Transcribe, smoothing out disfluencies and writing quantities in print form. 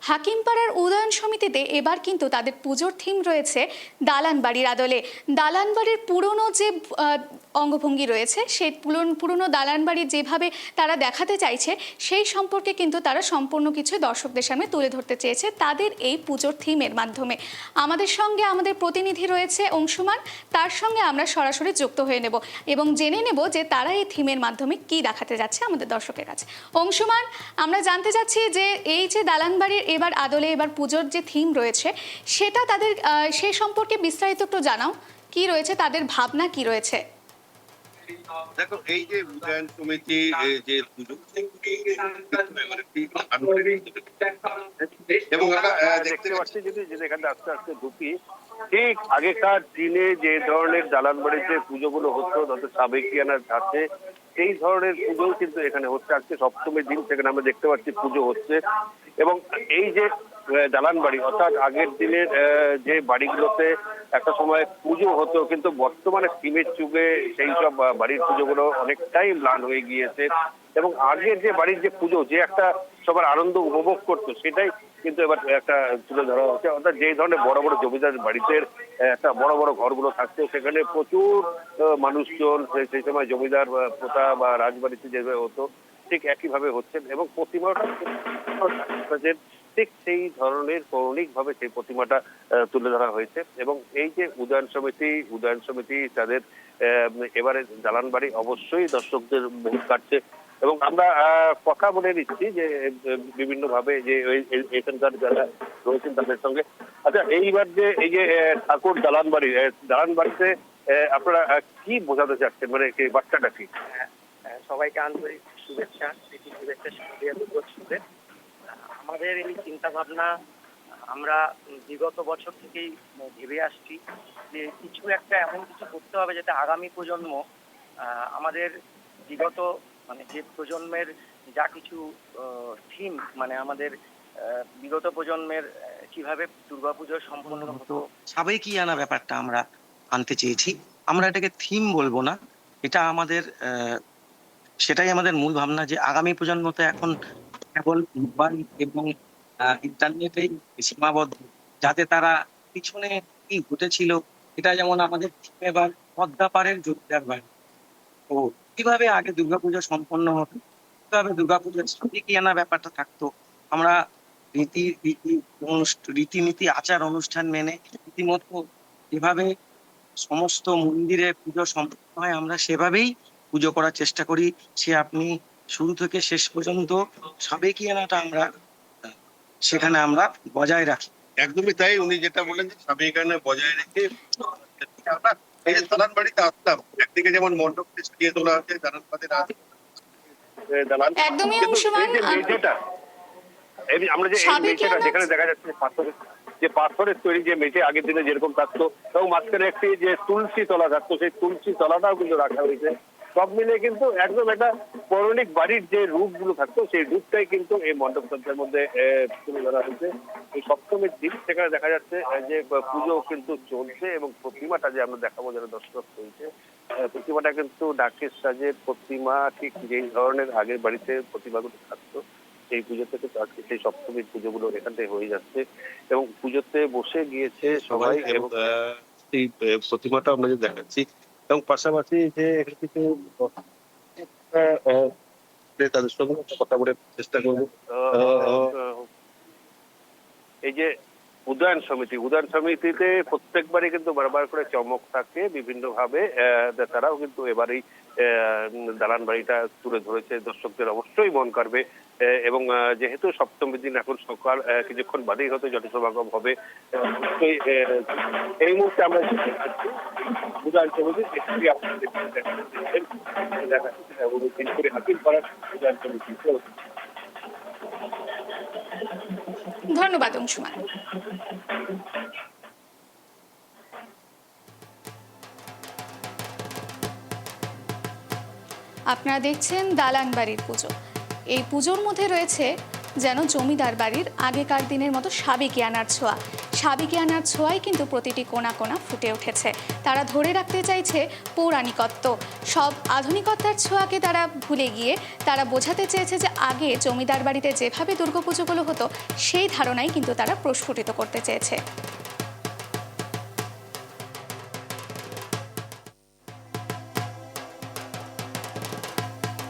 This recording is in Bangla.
হাকিমপাড়ার উদয়ন সমিতিতে এবার কিন্তু তাদের পুজোর থিম রয়েছে দালান বাড়ির আদলে। দালান বাড়ির পুরনো যে অঙ্গভঙ্গি রয়েছে, সেই পুরনো দালান বাড়ি যেভাবে তারা দেখাতে চাইছে, সেই সম্পর্কে কিন্তু তারা সম্পূর্ণ কিছু দর্শকদের সামনে তুলে ধরতে চেয়েছে তাদের এই পুজোর থিমের মাধ্যমে। আমাদের সঙ্গে আমাদের প্রতিনিধি রয়েছে অংশুমান, তার সঙ্গে আমরা সরাসরি যুক্ত হয়ে নেব এবং জেনে নেব যে তারা এই থিমের মাধ্যমে কি দেখাতে যাচ্ছে আমাদের দর্শকের কাছে। অংশুমান, আমরা জানতে চাচ্ছি যে এই যে দালান বাড়ির এবার আদলে এবার পুজোর যে থিম রয়েছে, সেটা তাদের সেই সম্পর্কে বিস্তারিত একটু জানাও। কি রয়েছে, তাদের ভাবনা কি রয়েছে? দেখো, এই যে উদয়ন সমিতি যে পুজো এবং আমরা দেখতে পাচ্ছি যদি এখানে আস্তে আস্তে ঢুকি, ঠিক আগেকার দিনে যে ধরনের দালান বাড়িতে পুজোগুলো হতো তাদের সাবেকিয়ানার ধাঁচে সেই ধরনের পুজো কিন্তু এখানে হচ্ছে। আজকে সপ্তমীর দিন সেখানে আমরা দেখতে পাচ্ছি পুজো হচ্ছে। এবং এই যে দালান বাড়ি, অর্থাৎ আগের দিনের যে বাড়িগুলোতে একটা সময় পুজো হতো, কিন্তু বর্তমানে সিমেন্ট যুগে সেই সব বাড়ির পুজোগুলো অনেকটাই ম্লান হয়ে গিয়েছে। এবং আগের যে বাড়ির যে পুজো, যে একটা সবার আনন্দ উপভোগ করতো, সেটাই কিন্তু এবার একটা তুলে ধরা হচ্ছে। অর্থাৎ যে ধরনের বড় বড় জমিদার বাড়িতে একটা বড় বড় ঘরগুলো থাকতো, সেখানে প্রচুর মানুষজন সেই সময় জমিদার প্রথা বা রাজবাড়িতে যেভাবে হতো ঠিক একইভাবে হচ্ছে। এবং প্রতিমাটা ঠিক সেই ধরনের পৌরাণিক ভাবে সেই প্রতিমাটা তুলে ধরা হয়েছে। এবং এই যে উদয়ন সমিতি তাদের এবারে দালান বাড়ি অবশ্যই দর্শকদের মুখ কাটছে। এবং আমরা কথা বলে নিচ্ছি যে বিভিন্ন ভাবে যে এখানকার যারা রয়েছেন তাদের সঙ্গে। আচ্ছা, এইবার যে এই যে ঠাকুর দালান বাড়িতে আপনারা কি বোঝাতে চাচ্ছেন, মানে বার্তাটা কি? সবাইকে আন্তরিক শুভেচ্ছা, প্রীতি শুভেচ্ছা, শুভেচ্ছা শুভেচ্ছা। আমাদের এই চিন্তা ভাবনা আমরা বিগত বছর থেকেই ভেবে আসছি যে কিছু একটা এমন কিছু করতে হবে যাতে আগামী প্রজন্ম আমাদের বিগত মানে যে প্রজন্মের যা কিছু থিম, মানে আমাদের বিগত প্রজন্মের কিভাবে দুর্গাপুজো সম্পন্ন হতো, সাবেকিয়ানা ব্যাপারটা আমরা আনতে চেয়েছি। আমরা এটাকে থিম বলবো না, এটা আমাদের সেটাই আমাদের মূল ভাবনা যে আগামী প্রজন্ম তো এখন কেবল মোবাইল এবং ইন্টারনেটেই সীমাবদ্ধ, যাতে তারা পিছনে কি ঘটেছিল এটা, যেমন আমাদের এবার পদ্মা পাড়ের জমিদার বাড়ি, তো কিভাবে আগে দুর্গাপুজো সম্পন্ন হতো, কিভাবে দুর্গাপুজোর সাবেকিয়ানা ব্যাপারটা থাকতো। আমরা রীতিনীতি আচার অনুষ্ঠান মেনে রীতিমতো যেভাবে সমস্ত মন্দিরে পুজো সম্পন্ন হয় আমরা সেভাবেই পুজো করার চেষ্টা করি। সে আপনি শুরু থেকে শেষ পর্যন্ত সাবেকিয়ানাটা আমরা সেখানে আমরা বজায় রাখি। একদমই তাই, উনি যেটা বলেন যে সাবেকিয়ানা বজায় রেখে আমরা এই যে দালান বাড়িতে আসলাম, একদিকে যেমন মণ্ডপকে সাজিয়ে তোলা আছে দালান বাড়ির দালান, একদমই কিন্তু অংশুমান, এই যে মেঝেটা, আমরা যে এই মেঝেটা যেখানে দেখা যাচ্ছে পাথরের তৈরি যে মেঝে আগের দিনে যেরকম থাকতো, এবং মাঝখানে একটি যে তুলসী তলা থাকতো, সেই তুলসী তলাটাও কিন্তু রাখা হয়েছে। সব মিলে কিন্তু একদম একটা পৌরাণিক বাড়ির যে রূপগুলো থাকতো সেই রূপটাই কিন্তু এই মণ্ডপতন্ত্রের মধ্যে তুলে ধরা হয়েছে। এই সপ্তমীর দিন সেখানে দেখা যাচ্ছে যে পুজো কিন্তু চলছে। এবং প্রতিমাটা যে আমরা দেখাবো যারা দর্শক হয়েছে, প্রতিমাটা কিন্তু ডাকের সাজের প্রতিমা, ঠিক যেই ধরনের আগের বাড়িতে প্রতিমাগুলো থাকতো সেই পুজো থেকে আজকে সেই সপ্তমীর পুজোগুলো এখান থেকে হয়ে যাচ্ছে এবং পুজোতে বসে গিয়েছে সবাই। এবং সেই প্রতিমাটা আমরা যে দেখাচ্ছি, এবং পাশাপাশি যে এখানে কিছু তাদের সঙ্গে কথা বলে চেষ্টা করবো। এই যে উদয়ন সমিতিতে প্রত্যেকবারই কিন্তু বারবার করে চমক থাকে বিভিন্ন ভাবে। তারাও কিন্তু এবারেই দালান বাড়িটা তুলে ধরেছে, দর্শকদের অবশ্যই মন কাড়বে। এবং যেহেতু সপ্তমীর দিন এখন সকাল কিছুক্ষণ বাদেই হয়তো জনসমাগম হবে, অবশ্যই এই মুহূর্তে আমরা উদয়ন সমিতির একটি হাকিমপাড়ার উদয়ন সমিতি। ধন্যবাদ অংশুমান। আপনারা দেখছেন দালান বাড়ির পুজো। এই পুজোর মধ্যে রয়েছে যেন জমিদার বাড়ির আগেকার দিনের মতো সাবেকিয়ানার ছোঁয়া। সাবেকিয়ানার ছোঁয়ায় কিন্তু প্রতিটি কোণা কোণা ফুটে উঠেছে। তারা ধরে রাখতে চাইছে পৌরাণিকত্ব, সব আধুনিকতার ছোঁয়াকে তারা ভুলে গিয়ে তারা বোঝাতে চেয়েছে যে আগে জমিদার বাড়িতে যেভাবে দুর্গাপুজোগুলো হতো সেই ধারণাই কিন্তু তারা প্রস্ফুটিত করতে চেয়েছে।